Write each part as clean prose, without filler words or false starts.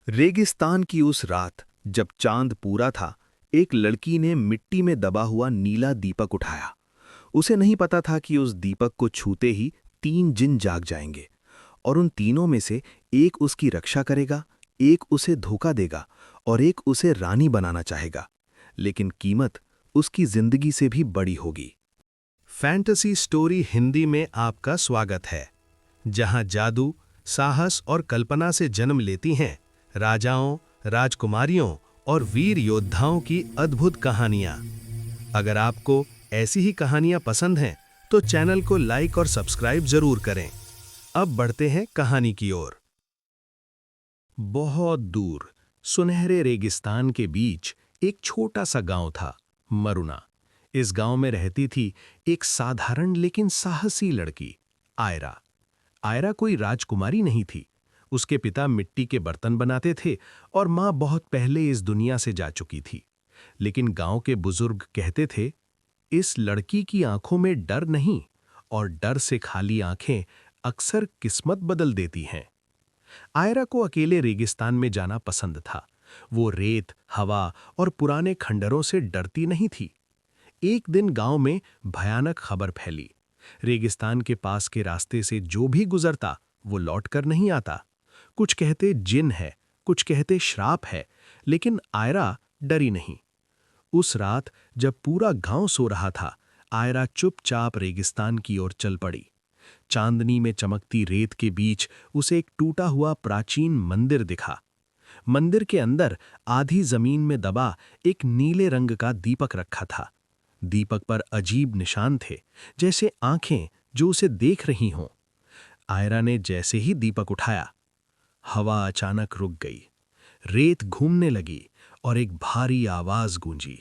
रेगिस्तान की उस रात जब चांद पूरा था, एक लड़की ने मिट्टी में दबा हुआ नीला दीपक उठाया। उसे नहीं पता था कि उस दीपक को छूते ही 3 जिन जाग जाएंगे और उन तीनों में से एक उसकी रक्षा करेगा, एक उसे धोखा देगा और एक उसे रानी बनाना चाहेगा। लेकिन कीमत उसकी जिंदगी से भी बड़ी होगी। फैंटेसी स्टोरी हिंदी में आपका स्वागत है, जहां जादू, साहस और कल्पना से जन्म लेती हैं राजाओं, राजकुमारियों और वीर योद्धाओं की अद्भुत कहानियां। अगर आपको ऐसी ही कहानियां पसंद हैं, तो चैनल को लाइक और सब्सक्राइब जरूर करें। अब बढ़ते हैं कहानी की ओर। बहुत दूर सुनहरे रेगिस्तान के बीच एक छोटा सा गांव था, मरुना। इस गांव में रहती थी एक साधारण लेकिन साहसी लड़की, आयरा। आयरा कोई राजकुमारी नहीं थी। उसके पिता मिट्टी के बर्तन बनाते थे और माँ बहुत पहले इस दुनिया से जा चुकी थी। लेकिन गांव के बुजुर्ग कहते थे, इस लड़की की आंखों में डर नहीं, और डर से खाली आंखें अक्सर किस्मत बदल देती हैं। आयरा को अकेले रेगिस्तान में जाना पसंद था। वो रेत, हवा और पुराने खंडरों से डरती नहीं थी। एक दिन गांव में भयानक खबर फैली। रेगिस्तान के पास के रास्ते से जो भी गुजरता, वो लौटकर नहीं आता। कुछ कहते जिन है, कुछ कहते श्राप है, लेकिन आयरा डरी नहीं। उस रात जब पूरा गांव सो रहा था, आयरा चुपचाप रेगिस्तान की ओर चल पड़ी। चांदनी में चमकती रेत के बीच उसे एक टूटा हुआ प्राचीन मंदिर दिखा। मंदिर के अंदर आधी जमीन में दबा एक नीले रंग का दीपक रखा था। दीपक पर अजीब निशान थे, जैसे आंखें जो उसे देख रही हों। आयरा ने जैसे ही दीपक उठाया, हवा अचानक रुक गई, रेत घूमने लगी और एक भारी आवाज गूंजी।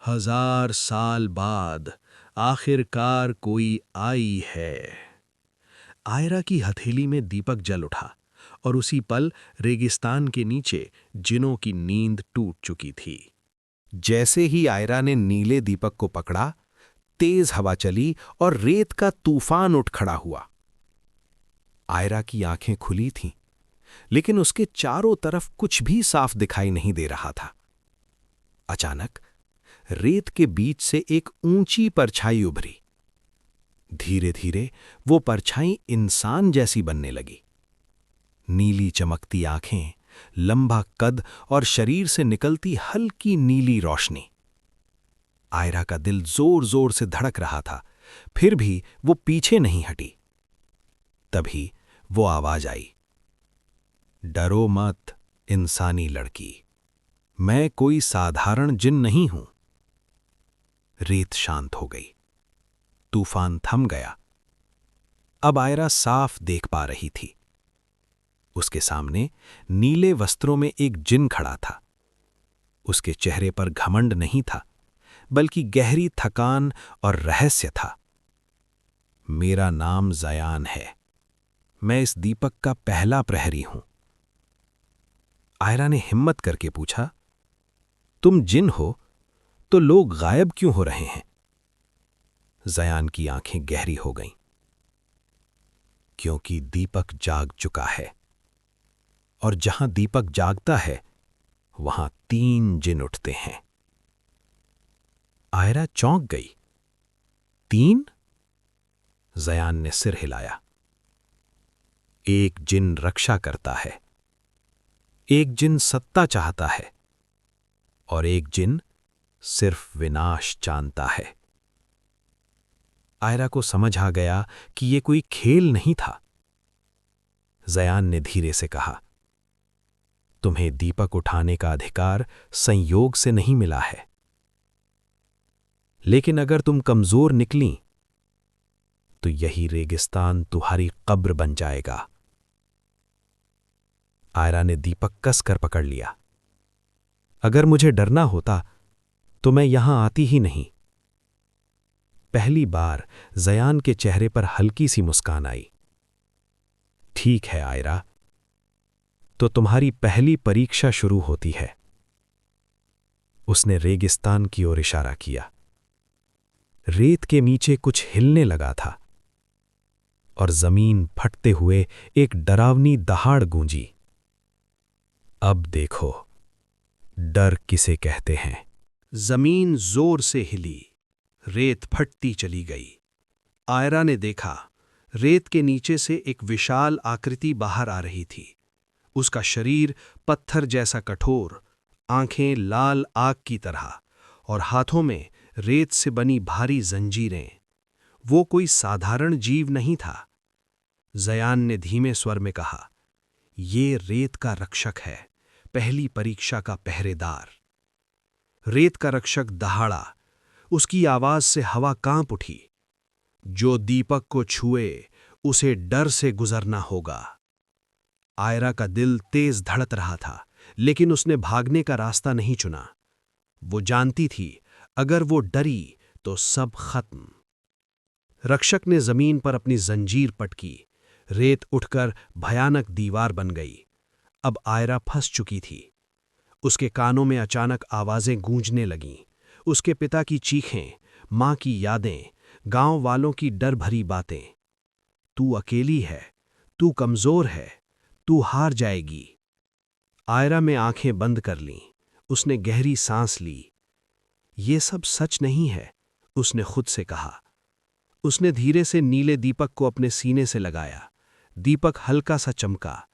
1000 साल बाद आखिरकार कोई आई है। आयरा की हथेली में दीपक जल उठा और उसी पल रेगिस्तान के नीचे जिनों की नींद टूट चुकी थी। जैसे ही आयरा ने नीले दीपक को पकड़ा, तेज हवा चली और रेत का तूफान उठ खड़ा हुआ। आयरा की आंखें खुली थीं, लेकिन उसके चारों तरफ कुछ भी साफ दिखाई नहीं दे रहा था। अचानक रेत के बीच से एक ऊंची परछाई उभरी। धीरे धीरे वो परछाई इंसान जैसी बनने लगी। नीली चमकती आंखें, लंबा कद और शरीर से निकलती हल्की नीली रोशनी। आयरा का दिल जोर जोर से धड़क रहा था, फिर भी वो पीछे नहीं हटी। तभी वो आवाज आई, डरो मत इंसानी लड़की, मैं कोई साधारण जिन नहीं हूं। रेत शांत हो गई, तूफान थम गया। अब आयरा साफ देख पा रही थी। उसके सामने नीले वस्त्रों में एक जिन खड़ा था। उसके चेहरे पर घमंड नहीं था, बल्कि गहरी थकान और रहस्य था। मेरा नाम ज़यान है, मैं इस दीपक का पहला प्रहरी हूं। आयरा ने हिम्मत करके पूछा, तुम जिन हो तो लोग गायब क्यों हो रहे हैं? ज़यान की आंखें गहरी हो गईं। क्योंकि दीपक जाग चुका है, और जहां दीपक जागता है, वहां 3 जिन उठते हैं। आयरा चौंक गई। 3? ज़यान ने सिर हिलाया। एक जिन रक्षा करता है, एक जिन सत्ता चाहता है, और एक जिन सिर्फ विनाश जानता है। आयरा को समझ आ गया कि यह कोई खेल नहीं था। ज़यान ने धीरे से कहा, तुम्हें दीपक उठाने का अधिकार संयोग से नहीं मिला है, लेकिन अगर तुम कमजोर निकली तो यही रेगिस्तान तुम्हारी कब्र बन जाएगा। आयरा ने दीपक कस कर पकड़ लिया। अगर मुझे डरना होता तो मैं यहां आती ही नहीं। पहली बार ज़यान के चेहरे पर हल्की सी मुस्कान आई। ठीक है आयरा, तो तुम्हारी पहली परीक्षा शुरू होती है। उसने रेगिस्तान की ओर इशारा किया। रेत के नीचे कुछ हिलने लगा था और जमीन फटते हुए एक डरावनी दहाड़ गूंजी। अब देखो, डर किसे कहते हैं। जमीन जोर से हिली, रेत फटती चली गई। आयरा ने देखा, रेत के नीचे से एक विशाल आकृति बाहर आ रही थी। उसका शरीर पत्थर जैसा कठोर, आंखें लाल आग की तरह और हाथों में रेत से बनी भारी जंजीरें। वो कोई साधारण जीव नहीं था। जयान ने धीमे स्वर में कहा, ये रेत का रक्षक है, पहली परीक्षा का पहरेदार। रेत का रक्षक दहाड़ा, उसकी आवाज से हवा कांप उठी। जो दीपक को छुए उसे डर से गुजरना होगा। आयरा का दिल तेज धड़क रहा था, लेकिन उसने भागने का रास्ता नहीं चुना। वो जानती थी, अगर वो डरी तो सब खत्म। रक्षक ने जमीन पर अपनी जंजीर पटकी, रेत उठकर भयानक दीवार बन गई। अब आयरा फंस चुकी थी। उसके कानों में अचानक आवाजें गूंजने लगीं, उसके पिता की चीखें, मां की यादें, गांव वालों की डर भरी बातें। तू अकेली है, तू कमजोर है, तू हार जाएगी। आयरा में आंखें बंद कर लीं, उसने गहरी सांस ली। ये सब सच नहीं है, उसने खुद से कहा। उसने धीरे से नीले दीपक को अपने सीने से लगाया। दीपक हल्का सा चमका।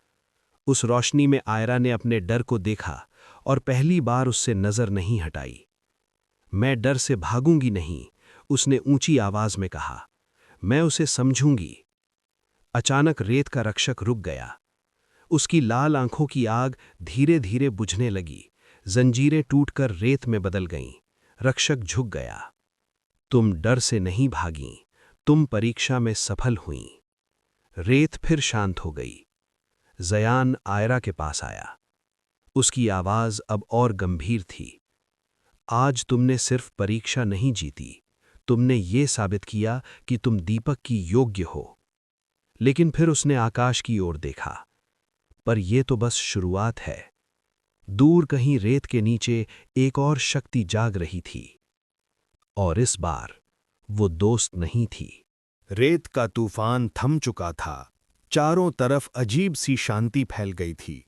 उस रोशनी में आयरा ने अपने डर को देखा और पहली बार उससे नजर नहीं हटाई। मैं डर से भागूंगी नहीं, उसने ऊंची आवाज में कहा। मैं उसे समझूंगी। अचानक रेत का रक्षक रुक गया। उसकी लाल आंखों की आग धीरे धीरे बुझने लगी। जंजीरें टूटकर रेत में बदल गईं। रक्षक झुक गया। तुम डर से नहीं भागीं, तुम परीक्षा में सफल हुईं। रेत फिर शांत हो गई। जयान आयरा के पास आया। उसकी आवाज अब और गंभीर थी। आज तुमने सिर्फ परीक्षा नहीं जीती, तुमने ये साबित किया कि तुम दीपक की योग्य हो। लेकिन फिर उसने आकाश की ओर देखा। पर यह तो बस शुरुआत है। दूर कहीं रेत के नीचे एक और शक्ति जाग रही थी। और इस बार वो दोस्त नहीं थी। रेत का तूफान थम चुका था। चारों तरफ अजीब सी शांति फैल गई थी।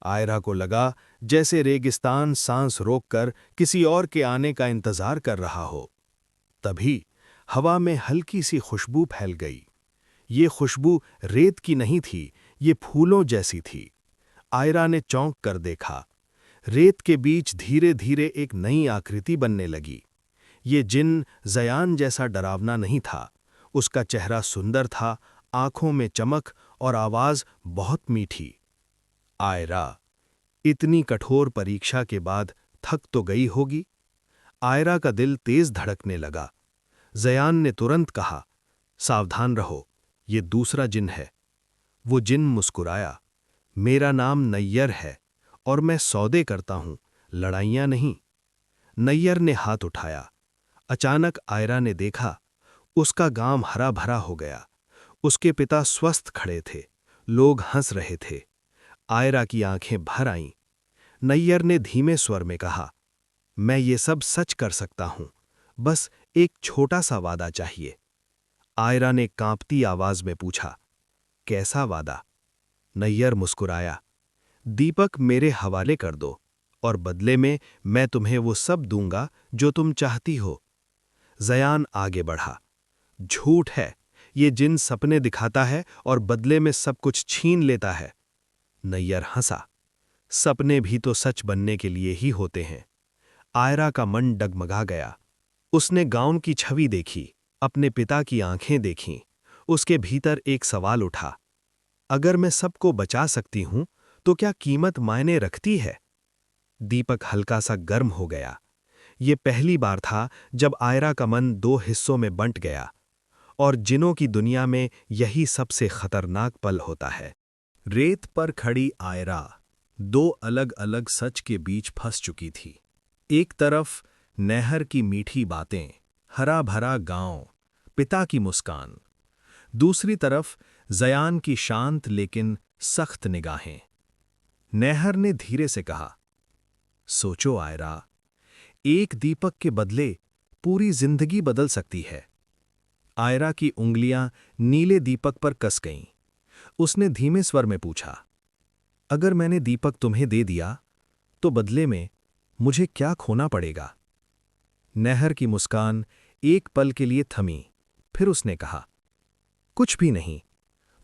आयरा को लगा जैसे रेगिस्तान सांस रोककर किसी और के आने का इंतजार कर रहा हो। तभी हवा में हल्की सी खुशबू फैल गई। ये खुशबू रेत की नहीं थी, ये फूलों जैसी थी। आयरा ने चौंक कर देखा। रेत के बीच धीरे धीरे एक नई आकृति बनने लगी। ये जिन जयान जैसा डरावना नहीं था। उसका चेहरा सुंदर था, आंखों में चमक और आवाज बहुत मीठी। आयरा, इतनी कठोर परीक्षा के बाद थक तो गई होगी। आयरा का दिल तेज धड़कने लगा। जयान ने तुरंत कहा, सावधान रहो, ये दूसरा जिन है। वो जिन मुस्कुराया। मेरा नाम नैयर है और मैं सौदे करता हूं, लड़ाइयां नहीं। नैयर ने हाथ उठाया। अचानक आयरा ने देखा, उसका गांव हरा भरा हो गया। उसके पिता स्वस्थ खड़े थे, लोग हंस रहे थे। आयरा की आंखें भर आईं। नैयर ने धीमे स्वर में कहा, मैं ये सब सच कर सकता हूं, बस एक छोटा सा वादा चाहिए। आयरा ने कांपती आवाज में पूछा, कैसा वादा? नैयर मुस्कुराया, दीपक मेरे हवाले कर दो और बदले में मैं तुम्हें वो सब दूंगा जो तुम चाहती हो। जयान आगे बढ़ा, झूठ है, ये जिन सपने दिखाता है और बदले में सब कुछ छीन लेता है। नैयर हंसा, सपने भी तो सच बनने के लिए ही होते हैं। आयरा का मन डगमगा गया। उसने गांव की छवि देखी, अपने पिता की आंखें देखीं। उसके भीतर एक सवाल उठा, अगर मैं सबको बचा सकती हूं तो क्या कीमत मायने रखती है? दीपक हल्का सा गर्म हो गया। ये पहली बार था जब आयरा का मन दो हिस्सों में बंट गया, और जिनों की दुनिया में यही सबसे खतरनाक पल होता है। रेत पर खड़ी आयरा दो अलग अलग सच के बीच फंस चुकी थी। एक तरफ नहर की मीठी बातें, हरा भरा गांव, पिता की मुस्कान। दूसरी तरफ जयान की शांत लेकिन सख्त निगाहें। नहर ने धीरे से कहा, सोचो आयरा, एक दीपक के बदले पूरी जिंदगी बदल सकती है। आयरा की उंगलियां नीले दीपक पर कस गईं। उसने धीमे स्वर में पूछा, अगर मैंने दीपक तुम्हें दे दिया तो बदले में मुझे क्या खोना पड़ेगा? नहर की मुस्कान एक पल के लिए थमी, फिर उसने कहा, कुछ भी नहीं,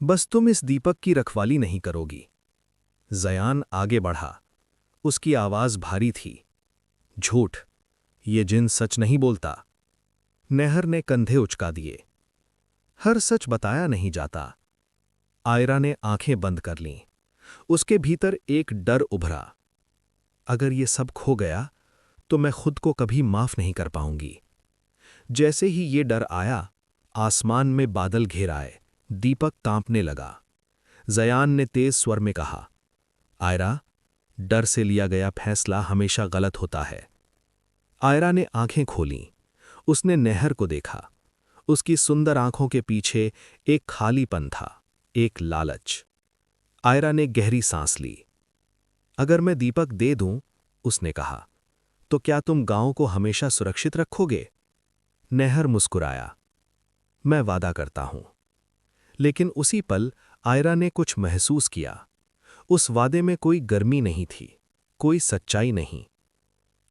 बस तुम इस दीपक की रखवाली नहीं करोगी। जयान आगे बढ़ा। उसकी आवाज भारी थी। झूठ, ये जिन सच नहीं बोलता। नहर ने कंधे उचका दिए। हर सच बताया नहीं जाता। आयरा ने आंखें बंद कर लीं। उसके भीतर एक डर उभरा। अगर ये सब खो गया तो मैं खुद को कभी माफ नहीं कर पाऊंगी। जैसे ही ये डर आया, आसमान में बादल घेर आए। दीपक कांपने लगा। जयान ने तेज स्वर में कहा, आयरा, डर से लिया गया फैसला हमेशा गलत होता है। आयरा ने आंखें खोलीं। उसने नहर को देखा। उसकी सुंदर आंखों के पीछे एक खालीपन था, एक लालच। आयरा ने गहरी सांस ली। अगर मैं दीपक दे दूं, उसने कहा, तो क्या तुम गांव को हमेशा सुरक्षित रखोगे? नहर मुस्कुराया, मैं वादा करता हूं। लेकिन उसी पल आयरा ने कुछ महसूस किया। उस वादे में कोई गर्मी नहीं थी, कोई सच्चाई नहीं।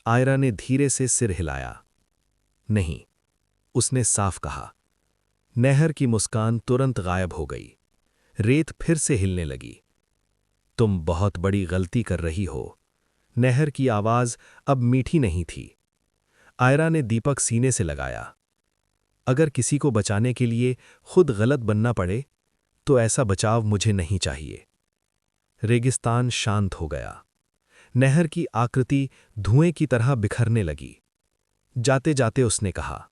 आयरा ने धीरे से सिर हिलाया। नहीं, उसने साफ कहा। नहर की मुस्कान तुरंत गायब हो गई। रेत फिर से हिलने लगी। तुम बहुत बड़ी गलती कर रही हो। नहर की आवाज अब मीठी नहीं थी। आयरा ने दीपक सीने से लगाया। अगर किसी को बचाने के लिए खुद गलत बनना पड़े तो ऐसा बचाव मुझे नहीं चाहिए। रेगिस्तान शांत हो गया। नहर की आकृति धुएं की तरह बिखरने लगी। जाते जाते उसने कहा,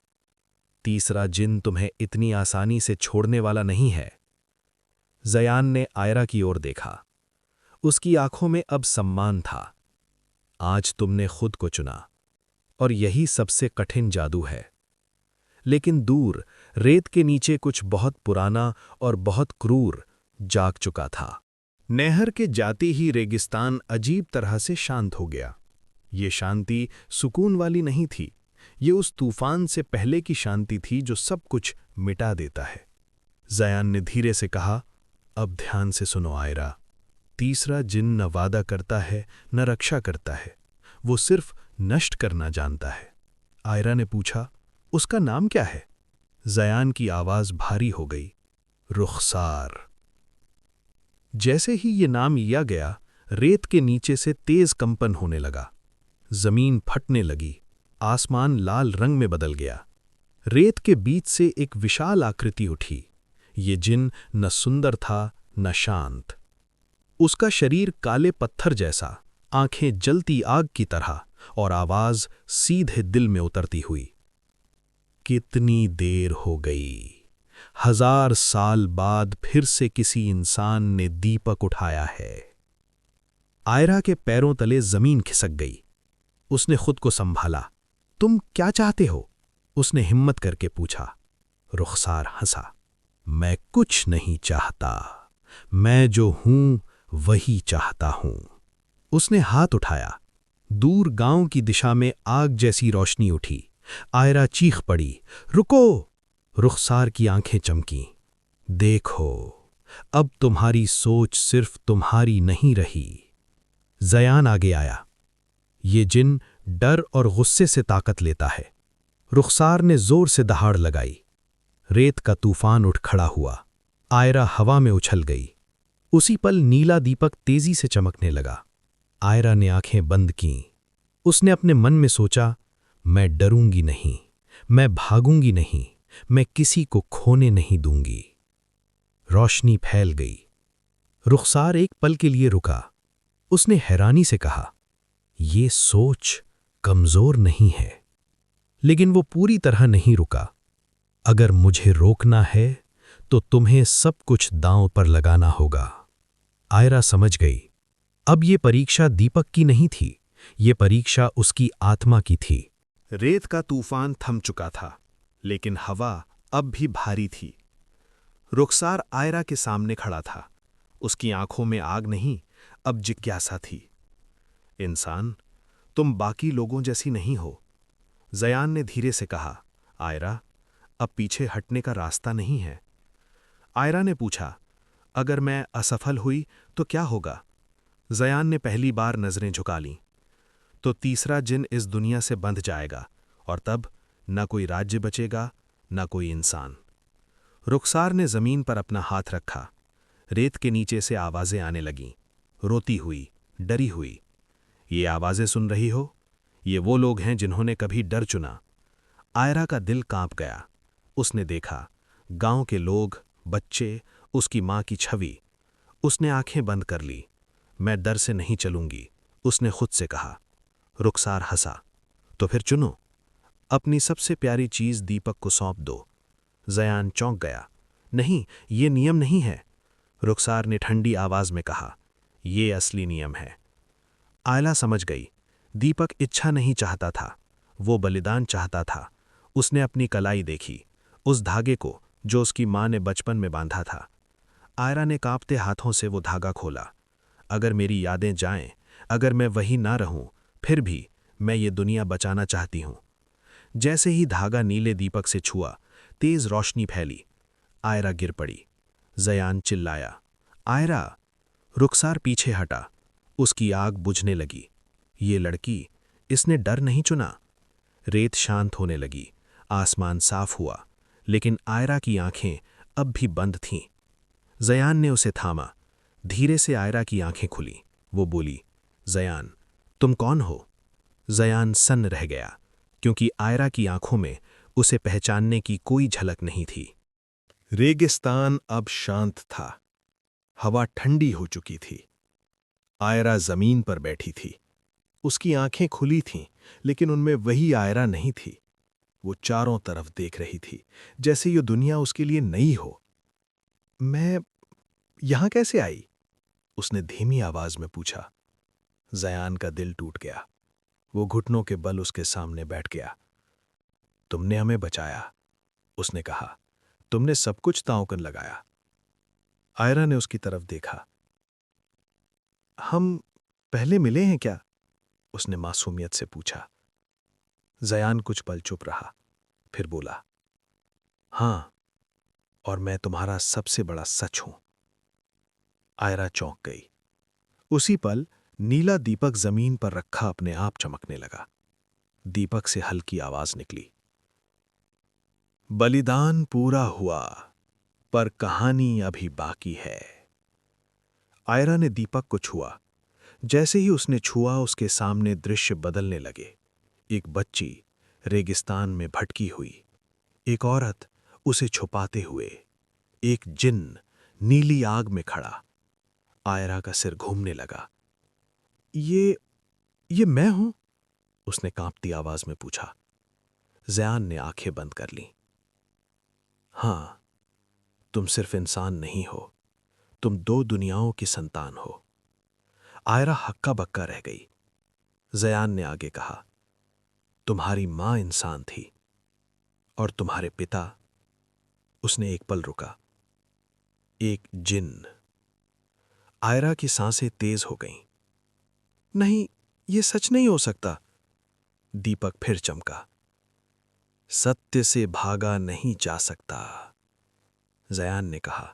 तीसरा जिन तुम्हें इतनी आसानी से छोड़ने वाला नहीं है। जयान ने आयरा की ओर देखा। उसकी आंखों में अब सम्मान था। आज तुमने खुद को चुना, और यही सबसे कठिन जादू है। लेकिन दूर रेत के नीचे कुछ बहुत पुराना और बहुत क्रूर जाग चुका था। नहर के जाते ही रेगिस्तान अजीब तरह से शांत हो गया। ये शांति सुकून वाली नहीं थी। ये उस तूफान से पहले की शांति थी जो सब कुछ मिटा देता है। जयान ने धीरे से कहा, अब ध्यान से सुनो आयरा। तीसरा जिन न वादा करता है न रक्षा करता है, वो सिर्फ नष्ट करना जानता है। आयरा ने पूछा, उसका नाम क्या है? जयान की आवाज भारी हो गई, रुखसार। जैसे ही ये नाम लिया गया, रेत के नीचे से तेज कंपन होने लगा। जमीन फटने लगी। आसमान लाल रंग में बदल गया। रेत के बीच से एक विशाल आकृति उठी। ये जिन न सुंदर था न शांत। उसका शरीर काले पत्थर जैसा, आंखें जलती आग की तरह, और आवाज सीधे दिल में उतरती हुई। कितनी देर हो गई। 1000 साल बाद फिर से किसी इंसान ने दीपक उठाया है। आयरा के पैरों तले जमीन खिसक गई। उसने खुद को संभाला। तुम क्या चाहते हो? उसने हिम्मत करके पूछा। रुखसार हंसा। मैं कुछ नहीं चाहता। मैं जो हूं वही चाहता हूं। उसने हाथ उठाया। दूर गांव की दिशा में आग जैसी रोशनी उठी। आयरा चीख पड़ी, रुको! रुखसार की आंखें चमकीं। देखो, अब तुम्हारी सोच सिर्फ तुम्हारी नहीं रही। जयान आगे आया। ये जिन डर और गुस्से से ताकत लेता है। रुखसार ने जोर से दहाड़ लगाई। रेत का तूफान उठ खड़ा हुआ। आयरा हवा में उछल गई। उसी पल नीला दीपक तेजी से चमकने लगा। आयरा ने आंखें बंद कीं। उसने अपने मन में सोचा, मैं डरूंगी नहीं, मैं भागूंगी नहीं, मैं किसी को खोने नहीं दूंगी। रोशनी फैल गई। रुखसार एक पल के लिए रुका। उसने हैरानी से कहा, ये सोच कमजोर नहीं है। लेकिन वो पूरी तरह नहीं रुका। अगर मुझे रोकना है तो तुम्हें सब कुछ दांव पर लगाना होगा। आयरा समझ गई। अब ये परीक्षा दीपक की नहीं थी, ये परीक्षा उसकी आत्मा की थी। रेत का तूफान थम चुका था, लेकिन हवा अब भी भारी थी। रुखसार आयरा के सामने खड़ा था। उसकी आंखों में आग नहीं, अब जिज्ञासा थी। इंसान, तुम बाकी लोगों जैसी नहीं हो। जयान ने धीरे से कहा, आयरा, अब पीछे हटने का रास्ता नहीं है। आयरा ने पूछा, अगर मैं असफल हुई तो क्या होगा? जयान ने पहली बार नजरें झुका लीं। तो तीसरा जिन इस दुनिया से बंध जाएगा और तब न कोई राज्य बचेगा न कोई इंसान। रुखसार ने जमीन पर अपना हाथ रखा। रेत के नीचे से आवाजें आने लगीं, रोती हुई, डरी हुई। ये आवाजें सुन रही हो? ये वो लोग हैं जिन्होंने कभी डर चुना। आयरा का दिल कांप गया। उसने देखा गांव के लोग, बच्चे, उसकी मां की छवि। उसने आंखें बंद कर ली। मैं डर से नहीं चलूंगी, उसने खुद से कहा। रुखसार हंसा। तो फिर चुनो। अपनी सबसे प्यारी चीज दीपक को सौंप दो। जयान चौंक गया। नहीं, ये नियम नहीं है, रुखसार ने ठंडी आवाज में कहा। ये असली नियम है। आयला समझ गई। दीपक इच्छा नहीं चाहता था, वो बलिदान चाहता था। उसने अपनी कलाई देखी, उस धागे को जो उसकी मां ने बचपन में बांधा था। आयरा ने कांपते हाथों से वो धागा खोला। अगर मेरी यादें जाएं, अगर मैं वही ना रहूं, फिर भी मैं ये दुनिया बचाना चाहती हूं। जैसे ही धागा नीले दीपक से छुआ, तेज रोशनी फैली। आयरा गिर पड़ी। जयान चिल्लाया, आयरा! रुखसार पीछे हटा। उसकी आग बुझने लगी। ये लड़की, इसने डर नहीं चुना। रेत शांत होने लगी, आसमान साफ हुआ, लेकिन आयरा की आंखें अब भी बंद थीं। जयान ने उसे थामा। धीरे से आयरा की आंखें खुली। वो बोली, जयान, तुम कौन हो? जयान सन्न रह गया, क्योंकि आयरा की आंखों में उसे पहचानने की कोई झलक नहीं थी। रेगिस्तान अब शांत था। हवा ठंडी हो चुकी थी। आयरा जमीन पर बैठी थी। उसकी आंखें खुली थीं, लेकिन उनमें वही आयरा नहीं थी। वो चारों तरफ देख रही थी, जैसे ये दुनिया उसके लिए नई हो। मैं यहां कैसे आई? उसने धीमी आवाज में पूछा। जयान का दिल टूट गया। वो घुटनों के बल उसके सामने बैठ गया। तुमने हमें बचाया, उसने कहा। तुमने सब कुछ दांव पर लगाया। आयरा ने उसकी तरफ देखा। हम पहले मिले हैं क्या? उसने मासूमियत से पूछा। जयान कुछ पल चुप रहा, फिर बोला, हां, और मैं तुम्हारा सबसे बड़ा सच हूं। आयरा चौंक गई। उसी पल नीला दीपक जमीन पर रखा अपने आप चमकने लगा। दीपक से हल्की आवाज निकली, बलिदान पूरा हुआ, पर कहानी अभी बाकी है। आयरा ने दीपक को छुआ। जैसे ही उसने छुआ, उसके सामने दृश्य बदलने लगे। एक बच्ची रेगिस्तान में भटकी हुई, एक औरत उसे छुपाते हुए, एक जिन्न नीली आग में खड़ा। आयरा का सिर घूमने लगा। ये मैं हूं? उसने कांपती आवाज में पूछा। जयान ने आंखें बंद कर लीं। हां, तुम सिर्फ इंसान नहीं हो, तुम दो दुनियाओं की संतान हो। आयरा हक्का बक्का रह गई। जयान ने आगे कहा, तुम्हारी मां इंसान थी और तुम्हारे पिता। उसने एक पल रुका। एक जिन्न। आयरा की सांसें तेज हो गईं। नहीं, यह सच नहीं हो सकता। दीपक फिर चमका। सत्य से भागा नहीं जा सकता, जयान ने कहा।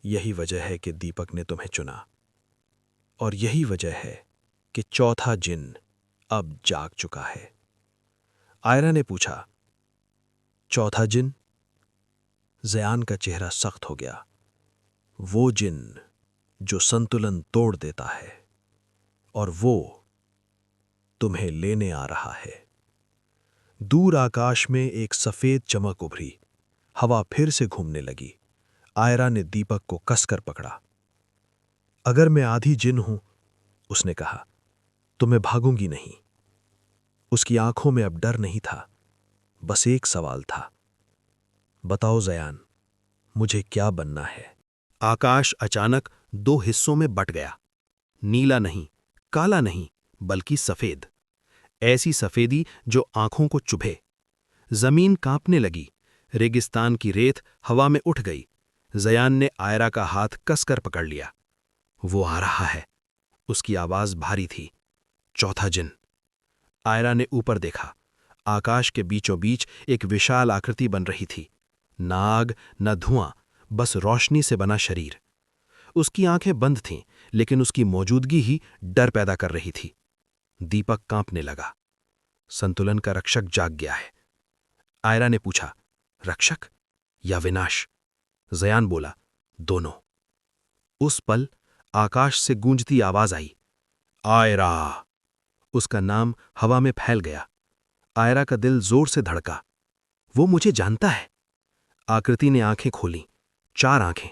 यही वजह है कि दीपक ने तुम्हें चुना, और यही वजह है कि चौथा जिन्न अब जाग चुका है। आयरा ने पूछा, चौथा जिन्न? जयान का चेहरा सख्त हो गया। वो जिन्न जो संतुलन तोड़ देता है, और वो तुम्हें लेने आ रहा है। दूर आकाश में एक सफेद चमक उभरी। हवा फिर से घूमने लगी। आयरा ने दीपक को कसकर पकड़ा। अगर मैं आधी जिन्न हूं, उसने कहा, तो मैं भागूंगी नहीं। उसकी आंखों में अब डर नहीं था, बस एक सवाल था। बताओ जयान, मुझे क्या बनना है? आकाश अचानक दो हिस्सों में बट गया। नीला नहीं, काला नहीं, बल्कि सफेद। ऐसी सफेदी जो आंखों को चुभे। जमीन कांपने लगी। रेगिस्तान की रेत हवा में उठ गई। जयान ने आयरा का हाथ कसकर पकड़ लिया। वो आ रहा है। उसकी आवाज भारी थी। चौथा जिन्न। आयरा ने ऊपर देखा। आकाश के बीचों बीच एक विशाल आकृति बन रही थी। न आग, न धुआं, बस रोशनी से बना शरीर। उसकी आंखें बंद थीं, लेकिन उसकी मौजूदगी ही डर पैदा कर रही थी। दीपक कांपने लगा। संतुलन का रक्षक जाग गया है। आयरा ने पूछा, रक्षक या विनाश? जयान बोला, दोनों। उस पल आकाश से गूंजती आवाज आई, आयरा। उसका नाम हवा में फैल गया। आयरा का दिल जोर से धड़का। वो मुझे जानता है। आकृति ने आंखें खोलीं, 4 आंखें,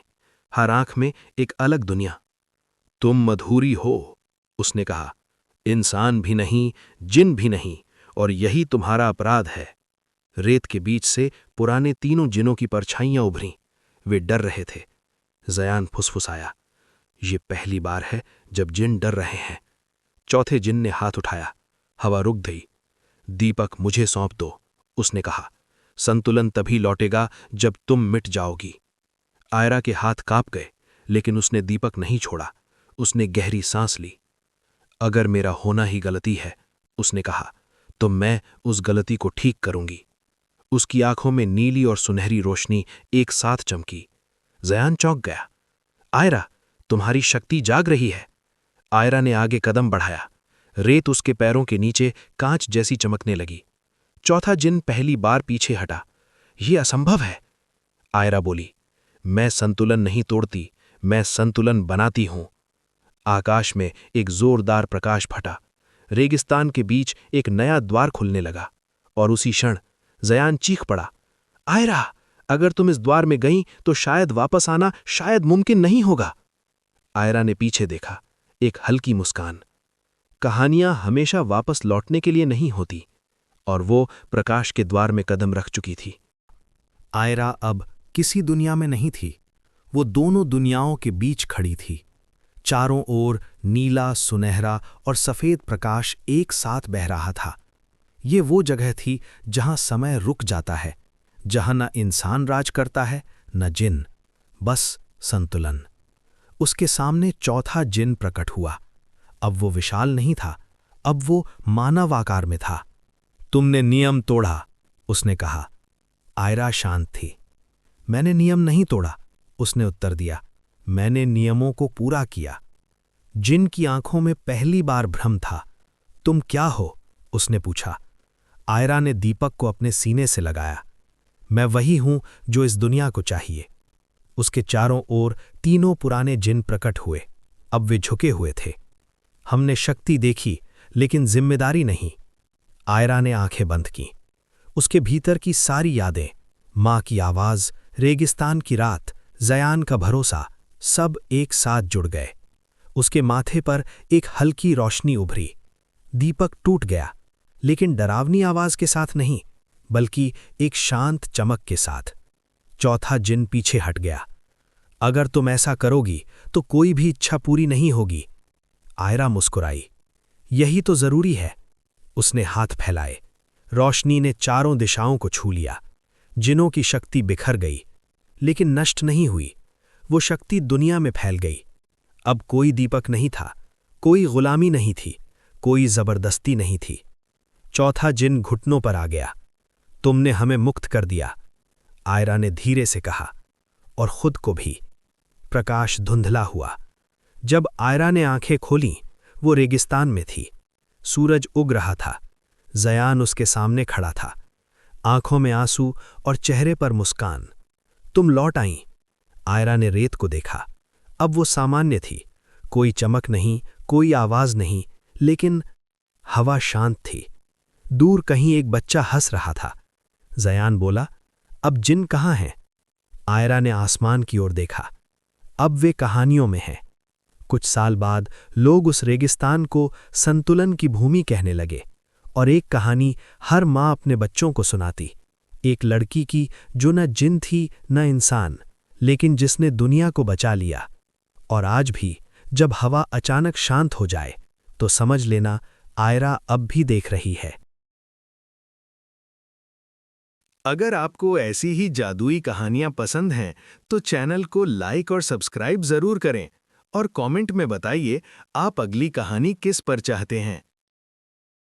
हर आंख में एक अलग दुनिया। तुम मधुरी हो, उसने कहा, इंसान भी नहीं, जिन भी नहीं, और यही तुम्हारा अपराध है। रेत के बीच से पुराने 3 जिनों की परछाइयां उभरीं। वे डर रहे थे। जयान फुसफुसाया, ये पहली बार है जब जिन डर रहे हैं। चौथे जिन ने हाथ उठाया। हवा रुक गई। दीपक मुझे सौंप दो, उसने कहा। संतुलन तभी लौटेगा जब तुम मिट जाओगी। आयरा के हाथ कांप गए, लेकिन उसने दीपक नहीं छोड़ा। उसने गहरी सांस ली। अगर मेरा होना ही गलती है, उसने कहा, तो मैं उस गलती को ठीक करूंगी। उसकी आंखों में नीली और सुनहरी रोशनी एक साथ चमकी। जयान चौंक गया। आयरा, तुम्हारी शक्ति जाग रही है। आयरा ने आगे कदम बढ़ाया। रेत उसके पैरों के नीचे कांच जैसी चमकने लगी। चौथा जिन पहली बार पीछे हटा। यह असंभव है, आयरा बोली। मैं संतुलन नहीं तोड़ती, मैं संतुलन बनाती हूं। आकाश में एक जोरदार प्रकाश फटा। रेगिस्तान के बीच एक नया द्वार खुलने लगा, और उसी क्षण जयान चीख पड़ा, आयरा, अगर तुम इस द्वार में गईं तो शायद वापस आना शायद मुमकिन नहीं होगा। आयरा ने पीछे देखा। एक हल्की मुस्कान। कहानियां हमेशा वापस लौटने के लिए नहीं होती, और वो प्रकाश के द्वार में कदम रख चुकी थी। आयरा अब किसी दुनिया में नहीं थी। वो दोनों दुनियाओं के बीच खड़ी थी। चारों ओर नीला, सुनहरा और सफेद प्रकाश एक साथ बह रहा था। ये वो जगह थी जहां समय रुक जाता है, जहां न इंसान राज करता है न जिन, बस संतुलन। उसके सामने चौथा जिन प्रकट हुआ। अब वो विशाल नहीं था, अब वो मानव आकार में था। तुमने नियम तोड़ा, उसने कहा। आयरा शांत थी। मैंने नियम नहीं तोड़ा, उसने उत्तर दिया। मैंने नियमों को पूरा किया। जिन की आंखों में पहली बार भ्रम था। तुम क्या हो? उसने पूछा। आयरा ने दीपक को अपने सीने से लगाया। मैं वही हूं जो इस दुनिया को चाहिए। उसके चारों ओर तीनों पुराने जिन प्रकट हुए। अब वे झुके हुए थे। हमने शक्ति देखी, लेकिन जिम्मेदारी नहीं। आयरा ने आंखें बंद की। उसके भीतर की सारी यादें, मां की आवाज, रेगिस्तान की रात, जयान का भरोसा, सब एक साथ जुड़ गए। उसके माथे पर एक हल्की रोशनी उभरी। दीपक टूट गया, लेकिन डरावनी आवाज के साथ नहीं, बल्कि एक शांत चमक के साथ। चौथा जिन पीछे हट गया। अगर तुम ऐसा करोगी तो कोई भी इच्छा पूरी नहीं होगी। आयरा मुस्कुराई। यही तो जरूरी है। उसने हाथ फैलाए। रोशनी ने चारों दिशाओं को छू लिया। जिनों की शक्ति बिखर गई, लेकिन नष्ट नहीं हुई। वो शक्ति दुनिया में फैल गई। अब कोई दीपक नहीं था, कोई गुलामी नहीं थी, कोई जबरदस्ती नहीं थी। चौथा जिन घुटनों पर आ गया। तुमने हमें मुक्त कर दिया, आयरा ने धीरे से कहा, और खुद को भी। प्रकाश धुंधला हुआ। जब आयरा ने आंखें खोलीं, वो रेगिस्तान में थी। सूरज उग रहा था। जयान उसके सामने खड़ा था, आंखों में आंसू और चेहरे पर मुस्कान। तुम लौट आईं। आयरा ने रेत को देखा। अब वो सामान्य थी, कोई चमक नहीं, कोई आवाज नहीं, लेकिन हवा शांत थी। दूर कहीं एक बच्चा हंस रहा था। जयान बोला, अब जिन कहाँ हैं? आयरा ने आसमान की ओर देखा। अब वे कहानियों में हैं। कुछ साल बाद लोग उस रेगिस्तान को संतुलन की भूमि कहने लगे, और एक कहानी हर माँ अपने बच्चों को सुनाती। एक लड़की की जो न जिन थी न इंसान, लेकिन जिसने दुनिया को बचा लिया। और आज भी जब हवा अचानक शांत हो जाए, तो समझ लेना आयरा अब भी देख रही है। अगर आपको ऐसी ही जादुई कहानियां पसंद हैं, तो चैनल को लाइक और सब्सक्राइब जरूर करें, और कमेंट में बताइए आप अगली कहानी किस पर चाहते हैं।